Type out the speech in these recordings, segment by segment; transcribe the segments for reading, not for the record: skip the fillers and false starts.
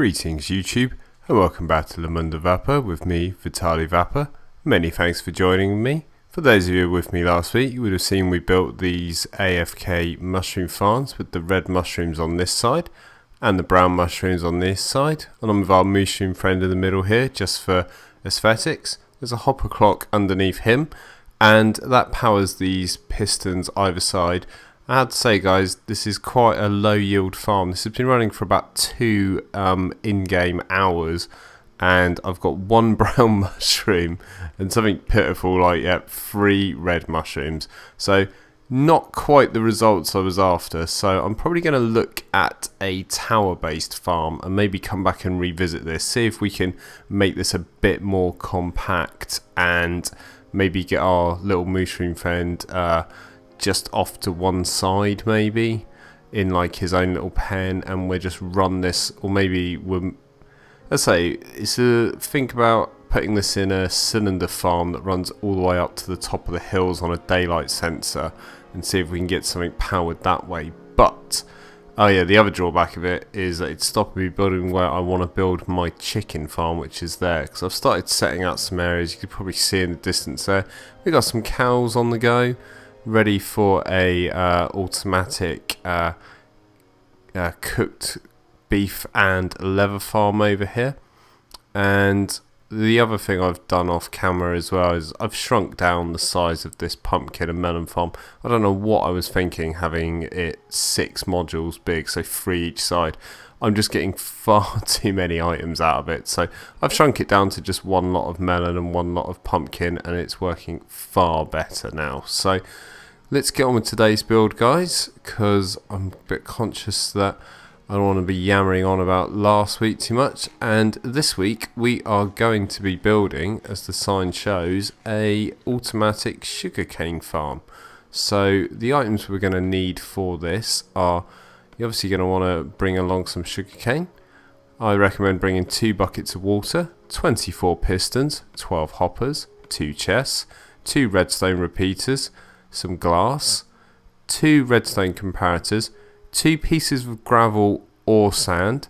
Greetings YouTube, and welcome back to Le.Monde.Du.VAPEUR with me, Vitaly Vapour. Many thanks for joining me. For those of you who were with me last week, you would have seen we built these AFK mushroom farms with the red mushrooms on this side and the brown mushrooms on this side, along with our mushroom friend in the middle here, just for aesthetics. There's a hopper clock underneath him, and that powers these pistons either side. I have to say guys, this is quite a low yield farm. This has been running for about 2 in-game hours, and I've got 1 brown mushroom and something pitiful like 3 red mushrooms. So not quite the results I was after. So I'm probably going to look at a tower based farm and maybe come back and revisit this, see if we can make this a bit more compact and maybe get our little mushroom friend just off to one side, maybe in like his own little pen, and we'll just run this. Or maybe we'll, let's say, think about putting this in a cylinder farm that runs all the way up to the top of the hills on a daylight sensor, and see if we can get something powered that way. But oh yeah, the other drawback of it is that it's stopping me building where I want to build my chicken farm, which is there, because I've started setting out some areas. You could probably see in the distance there. We got some cows on the go, ready for a automatic cooked beef and leather farm over here. And the other thing I've done off camera as well is I've shrunk down the size of this pumpkin and melon farm. I don't know what I was thinking having it 6 modules big, so 3 each side. I'm just getting far too many items out of it, so I've shrunk it down to just 1 lot of melon and 1 lot of pumpkin, and it's working far better now. So let's get on with today's build, guys, because I'm a bit conscious that I don't want to be yammering on about last week too much. And this week we are going to be building, as the sign shows, a automatic sugarcane farm. So the items we're going to need for this are, you're obviously going to want to bring along some sugarcane. I recommend bringing 2 buckets of water, 24 pistons, 12 hoppers, 2 chests, 2 redstone repeaters, some glass, 2 redstone comparators, 2 pieces of gravel or sand,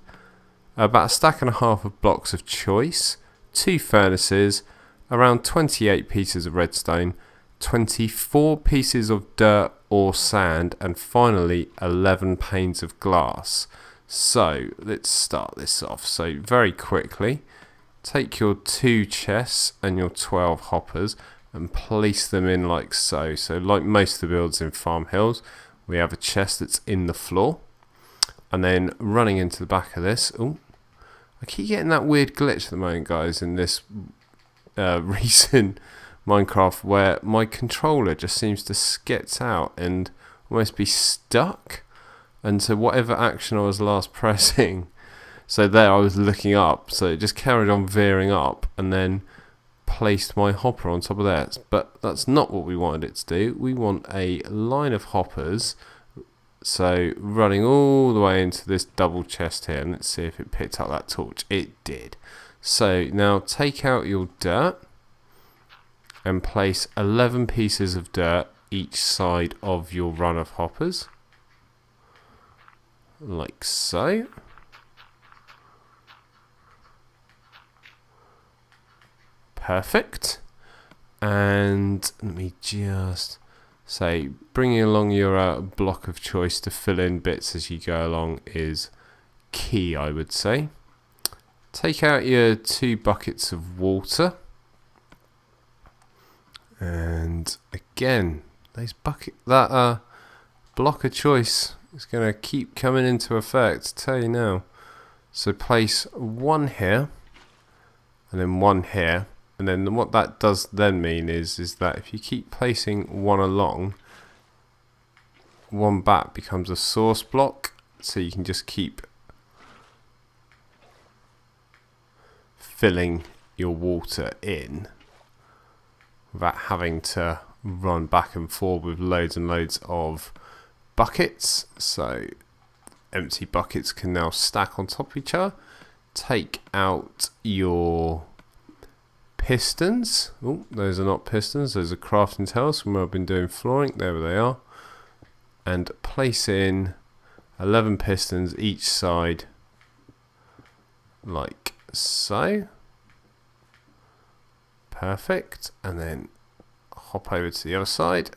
about 1.5 stacks of blocks of choice, 2 furnaces, around 28 pieces of redstone, 24 pieces of dirt or sand, and finally 11 panes of glass. So let's start this off. So very quickly, take your 2 chests and your 12 hoppers and place them in like so. So like most of the builds in Farm Hills, we have a chest that's in the floor, and then running into the back of this, oh, I keep getting that weird glitch at the moment, guys, in this recent Minecraft, where my controller just seems to sketch out and almost be stuck, and so whatever action I was last pressing, so there I was looking up, so it just carried on veering up, and then placed my hopper on top of that. But that's not what we wanted it to do. We want a line of hoppers, so running all the way into this double chest here, and let's see if it picked up that torch. It did. So now take out your dirt and place 11 pieces of dirt each side of your run of hoppers, like so. Perfect. And let me just say, bringing along your block of choice to fill in bits as you go along is key, I would say. Take out your 2 buckets of water, and again, that block of choice is going to keep coming into effect, tell you now. So place 1 here and then 1 here. And then what that does then mean is that if you keep placing 1 along, 1 back becomes a source block, so you can just keep filling your water in without having to run back and forth with loads and loads of buckets. So empty buckets can now stack on top of each other. Take out your pistons. Oh, those are not pistons, those are crafting tails from where I've been doing flooring. There they are. And place in 11 pistons each side like so. Perfect. And then hop over to the other side.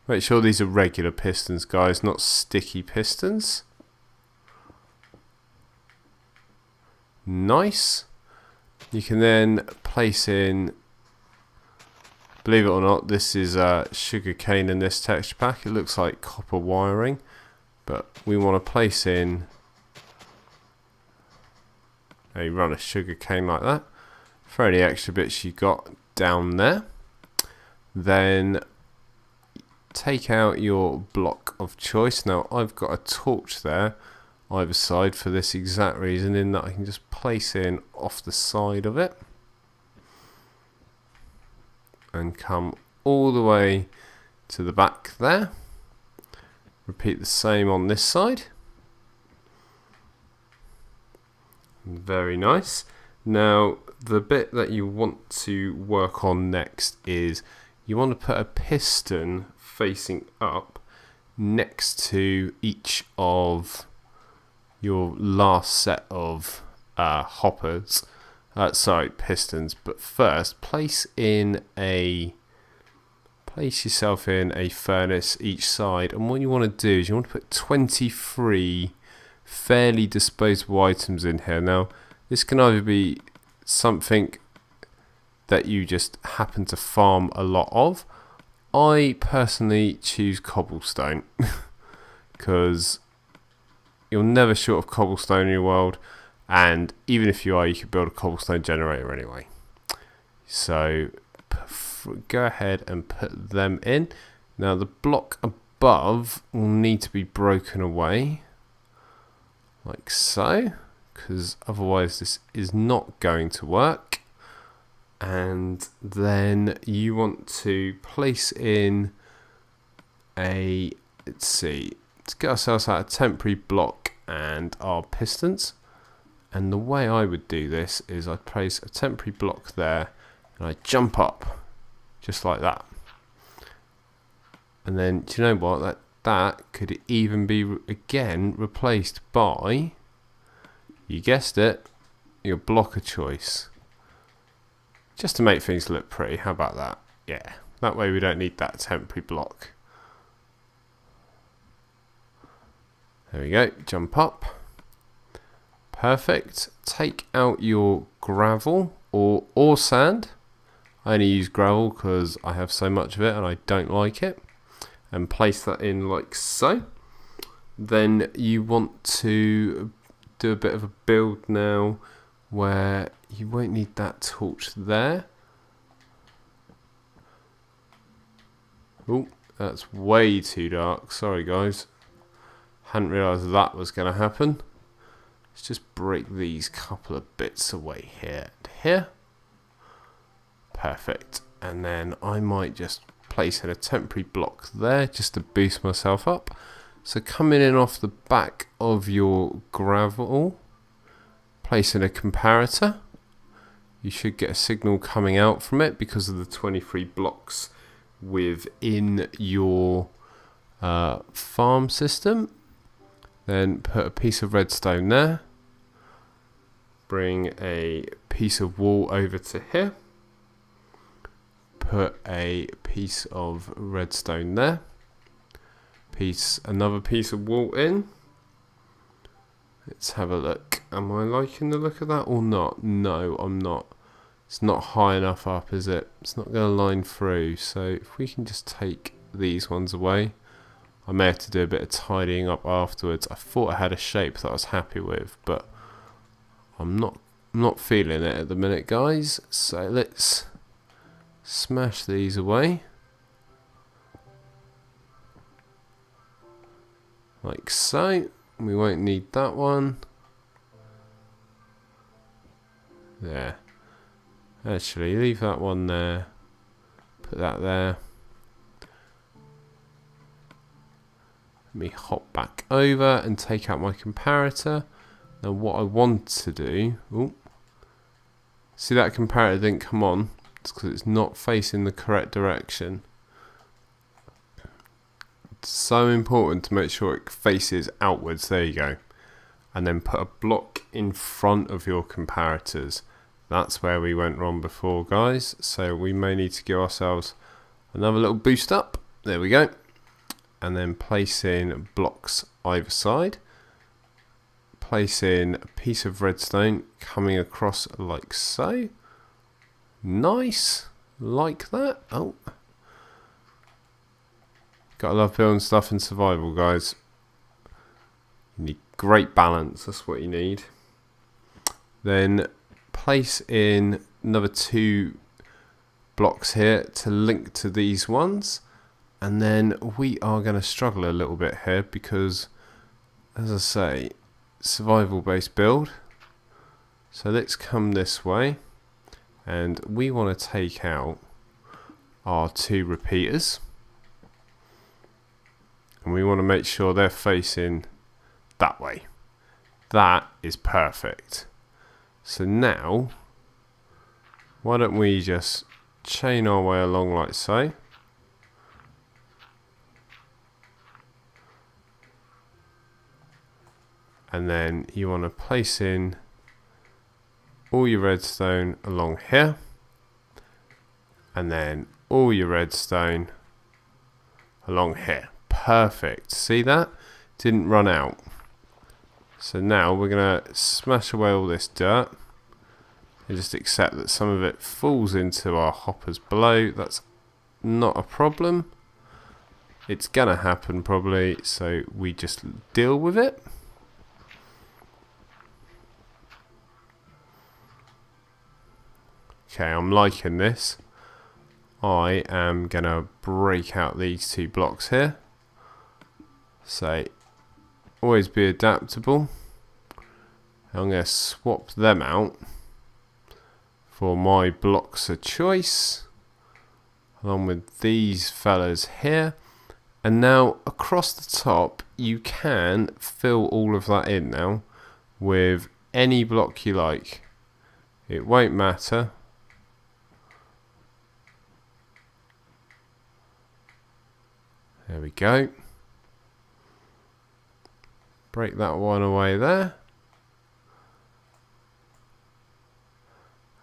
Make sure these are regular pistons, guys, not sticky pistons. Nice. You can then place in, believe it or not, this is sugar cane in this texture pack. It looks like copper wiring, but we want to place in a run of sugar cane like that. Throw any extra bits you got down there. Then take out your block of choice. Now I've got a torch there either side for this exact reason, in that I can just place in off the side of it and come all the way to the back there. Repeat the same on this side. Very nice. Now the bit that you want to work on next is you want to put a piston facing up next to each of your last set of hoppers, sorry, pistons. But first, place yourself in a furnace each side, and what you want to do is you want to put 23 fairly disposable items in here. Now this can either be something that you just happen to farm a lot of. I personally choose cobblestone because you're never short of cobblestone in your world, and even if you are, you could build a cobblestone generator anyway. So go ahead and put them in. Now the block above will need to be broken away like so, because otherwise this is not going to work. And then you want to place in a, let's see, let's get ourselves out a temporary block and our pistons. And the way I would do this is I place a temporary block there and I jump up just like that. And then, do you know what, that could even be again replaced by, you guessed it, your block of choice, just to make things look pretty. How about that? Yeah, that way we don't need that temporary block. There we go, jump up. Perfect. Take out your gravel or sand. I only use gravel because I have so much of it and I don't like it. And place that in like so. Then you want to do a bit of a build now where you won't need that torch there. Oh, that's way too dark. Sorry guys. Hadn't realised that was going to happen. Let's just break these couple of bits away here and here. Perfect. And then I might just place in a temporary block there just to boost myself up. So coming in off the back of your gravel, place in a comparator. You should get a signal coming out from it because of the 23 blocks within your farm system. Then put a piece of redstone there. Bring a piece of wool over to here. Put a piece of redstone there. Another piece of wool in. Let's have a look. Am I liking the look of that or not? No, I'm not. It's not high enough up, is it? It's not going to line through. So if we can just take these ones away. I may have to do a bit of tidying up afterwards. I thought I had a shape that I was happy with, but I'm not feeling it at the minute, guys. So let's smash these away. Like so. We won't need that one. There. Actually, leave that one there. Put that there. Let me hop back over and take out my comparator. Now what I want to do... Ooh, see that comparator didn't come on? It's because it's not facing the correct direction. It's so important to make sure it faces outwards. There you go. and then put a block in front of your comparators. That's where we went wrong before, guys, so we may need to give ourselves another little boost up. There we go. And then place in blocks either side. Place in a piece of redstone coming across like so. Nice, like that. Oh, gotta love building stuff in survival, guys. You need great balance, that's what you need. Then place in another 2 blocks here to link to these ones, and then we are going to struggle a little bit here because, as I say, survival based build. So let's come this way, and we want to take out our 2 repeaters, and we want to make sure they're facing that way. That is perfect. So now, why don't we just chain our way along like so. And then you want to place in all your redstone along here. And then all your redstone along here. Perfect. See that? Didn't run out. So now we're going to smash away all this dirt and just accept that some of it falls into our hoppers below. That's not a problem. It's going to happen probably, so we just deal with it. Okay, I'm liking this. I am going to break out these 2 blocks here. So always be adaptable. I'm going to swap them out for my blocks of choice, along with these fellas here. And now across the top you can fill all of that in now with any block you like. It won't matter. There we go. Break that one away there.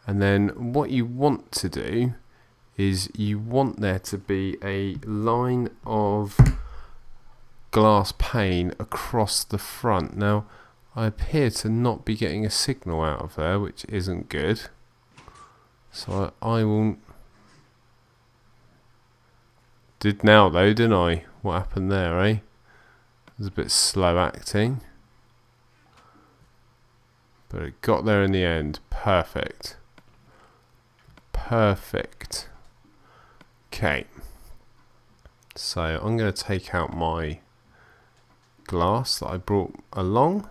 And then what you want to do is you want there to be a line of glass pane across the front. Now, I appear to not be getting a signal out of there, which isn't good. So I will... Did now though, didn't I? What happened there, eh? It was a bit slow acting, but it got there in the end. Perfect. Perfect. Okay. So I'm going to take out my glass that I brought along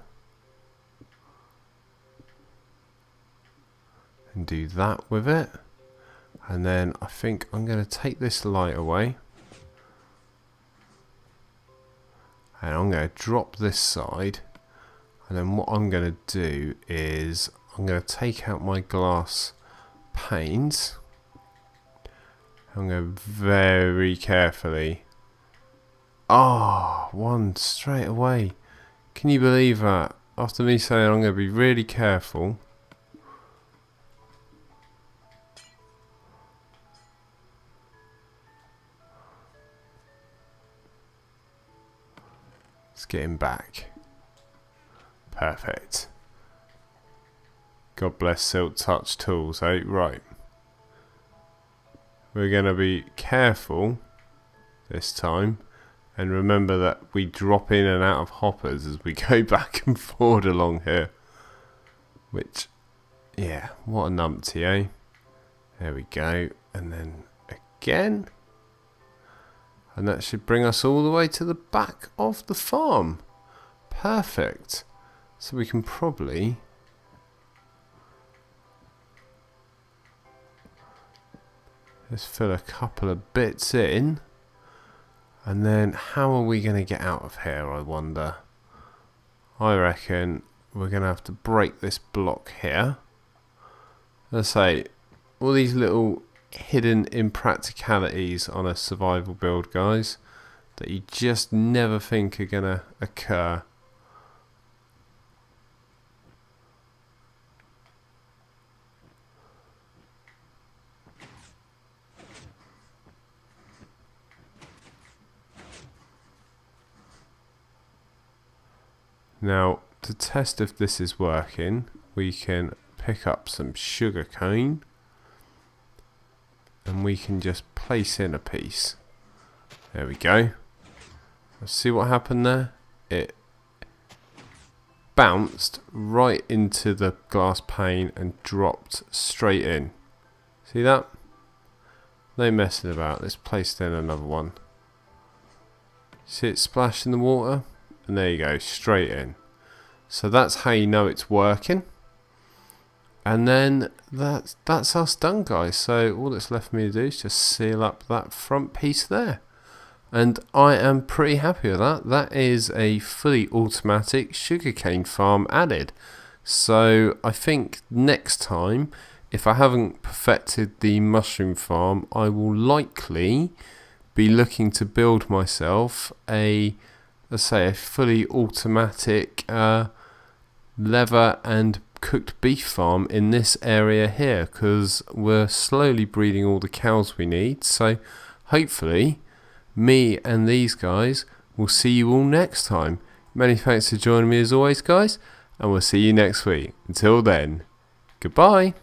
and do that with it. And then I think I'm going to take this light away. And I'm going to drop this side, and then what I'm going to do is I'm going to take out my glass panes. I'm going to very carefully... one straight away. Can you believe that? After me saying I'm going to be really careful. Let's get him back. Perfect. God bless Silk Touch tools, eh? Right. We're going to be careful this time. And remember that we drop in and out of hoppers as we go back and forward along here. Which, yeah, what a numpty, eh? There we go. And then again. And that should bring us all the way to the back of the farm. Perfect. So we can probably... Let's fill a couple of bits in. And then how are we going to get out of here, I wonder? I reckon we're going to have to break this block here. Let's say, all these little hidden impracticalities on a survival build, guys, that you just never think are going to occur. Now, to test if this is working, we can pick up some sugar cane and we can just place in a piece. There we go. Let's see what happened there. It bounced right into the glass pane and dropped straight in. See that? No messing about. Let's place in another one. See it splash in the water? And there you go, straight in. So that's how you know it's working. And then that's us done, guys. So all that's left for me to do is just seal up that front piece there. And I am pretty happy with that. That is a fully automatic sugarcane farm added. So I think next time, if I haven't perfected the mushroom farm, I will likely be looking to build myself a, let's say, a fully automatic leather and cooked beef farm in this area here, because we're slowly breeding all the cows we need. So hopefully me and these guys will see you all next time. Many thanks for joining me as always, guys, and we'll see you next week. Until then, goodbye.